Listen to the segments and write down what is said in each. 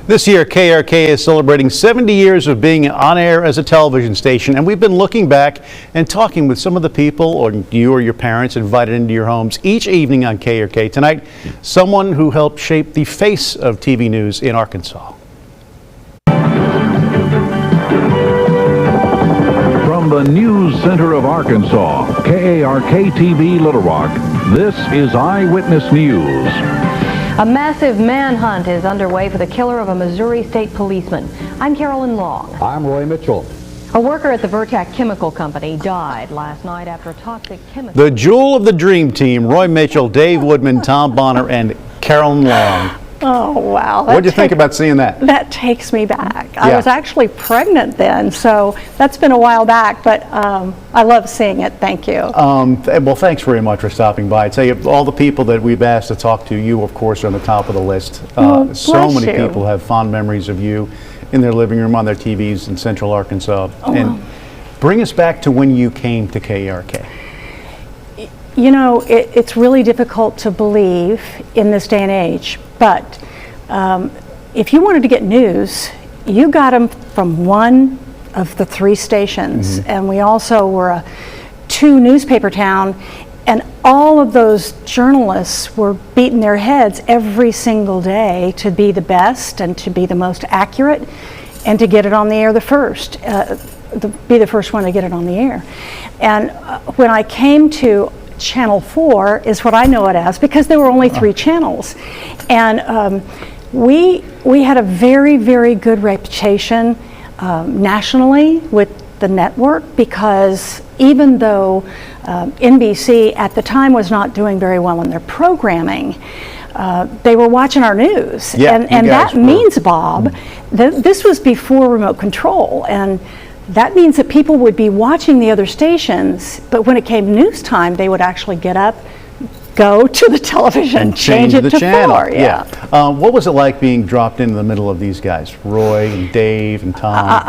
This year, KARK is celebrating 70 years of being on air as a television station, and we've been looking back and talking with some of the people, or you or your parents, invited into your homes each evening on KARK. Tonight, someone who helped shape the face of TV news in Arkansas. From the news center of Arkansas, KARK-TV Little Rock, this is Eyewitness News. A massive manhunt is underway for the killer of a Missouri state policeman. I'm Carolyn Long. I'm Roy Mitchell. A worker at the Vertac Chemical Company died last night after a toxic chemical. The jewel of the dream team, Roy Mitchell, Dave Woodman, Tom Bonner, and Carolyn Long. Oh, wow. What did you think about seeing that? That takes me back. Yeah. I was actually pregnant then, so that's been a while back, but I love seeing it. Thank you. Well, thanks very much for stopping by. I tell you, all the people that we've asked to talk to, you, of course, are on the top of the list. So many people have fond memories of you in their living room, on their TVs in Central Arkansas. And bring us back to when you came to KARK. You know, it's really difficult to believe in this day and age, but if you wanted to get news, you got them from one of the three stations, and we also were a two newspaper town, and all of those journalists were beating their heads every single day to be the best and to be the most accurate and to get it on the air the first, be the first one to get it on the air. And when I came to Channel 4 is what I know it as, because there were only three channels, and we had a very, very good reputation nationally with the network, because even though NBC at the time was not doing very well in their programming, they were watching our news, and that means, Bob, this was before remote control, and that means that people would be watching the other stations, but when it came news time, they would actually get up, go to the television, change it to channel. 4. Yeah. What was it like being dropped into the middle of these guys, Roy and Dave and Tom?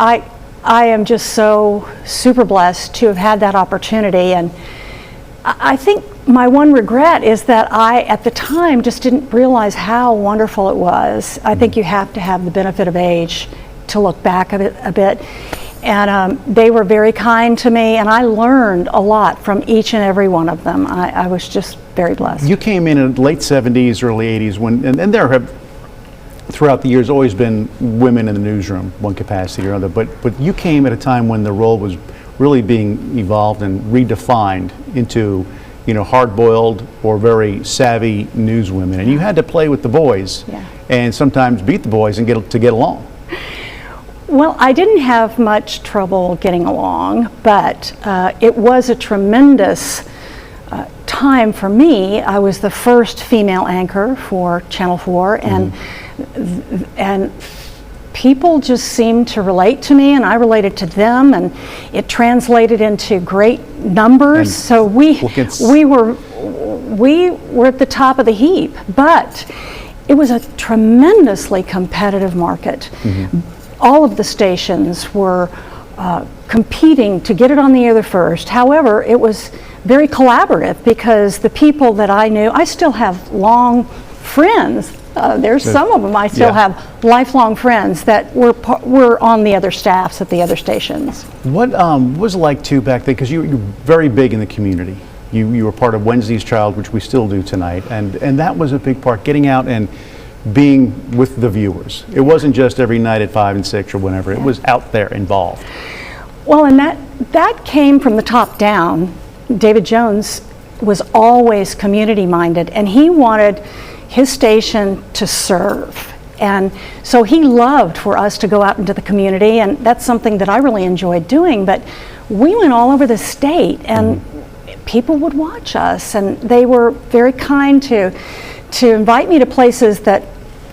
I am just so super blessed to have had that opportunity, and I think my one regret is that I, at the time, just didn't realize how wonderful it was. I think you have to have the benefit of age to look back a bit. And they were very kind to me, and I learned a lot from each and every one of them. I was just very blessed. You came in the late 70s, early 80s, and there have, throughout the years, always been women in the newsroom, one capacity or another, but you came at a time when the role was really being evolved and redefined into, you know, hard-boiled or very savvy newswomen, and you had to play with the boys, and sometimes beat the boys and get along. Well, I didn't have much trouble getting along, but it was a tremendous time for me. I was the first female anchor for Channel 4, and people just seemed to relate to me, and I related to them, and it translated into great numbers. So we were at the top of the heap, but it was a tremendously competitive market. All of the stations were competing to get it on the air the first. However, it was very collaborative, because the people that I knew, I still have long friends. There's some of them I still have lifelong friends that were on the other staffs at the other stations. What was it like too back then? Because you were very big in the community. You were part of Wednesday's Child, which we still do tonight, and that was a big part, getting out and being with the viewers. It wasn't just every night at 5 and 6 or whenever. It was out there, involved. Well, and that came from the top down. David Jones was always community minded, and he wanted his station to serve. And so he loved for us to go out into the community, and that's something that I really enjoyed doing. But we went all over the state, and people would watch us, and they were very kind to invite me to places that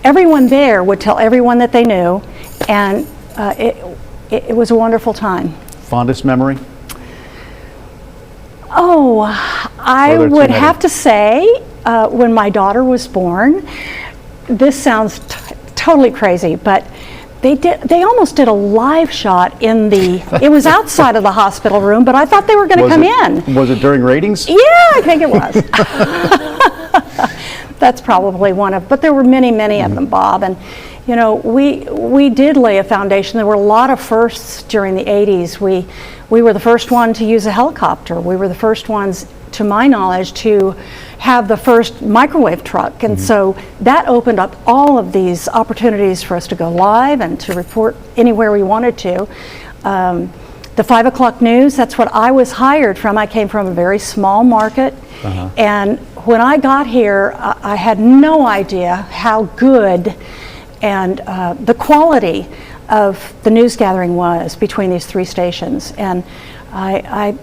everyone there would tell everyone that they knew, and it was a wonderful time. Fondest memory? Oh, I would have to say when my daughter was born. This sounds totally crazy, but they almost did a live shot in the, it was outside of the hospital room, but I thought they were going to come in. Was it during ratings? Yeah, I think it was. That's probably one of, but there were many, many of them, Bob. And you know, we did lay a foundation. There were a lot of firsts during the 80s. We were the first one to use a helicopter. We were the first ones, to my knowledge, to have the first microwave truck. And so that opened up all of these opportunities for us to go live and to report anywhere we wanted to. The 5 o'clock news, that's what I was hired from. I came from a very small market. And when I got here, I had no idea how good and the quality of the news gathering was between these 3 stations. And I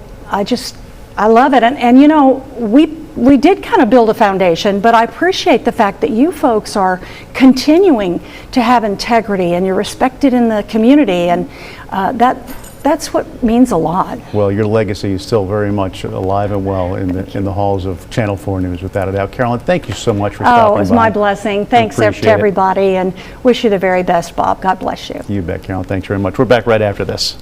love it. And you know, we did kind of build a foundation, but I appreciate the fact that you folks are continuing to have integrity and you're respected in the community, and that's what means a lot. Well, your legacy is still very much alive and well in the halls of Channel 4 News, without a doubt. Carolyn, thank you so much for stopping by. Oh, it was my blessing. Thanks to everybody, and wish you the very best, Bob. God bless you. You bet, Carolyn. Thanks very much. We're back right after this.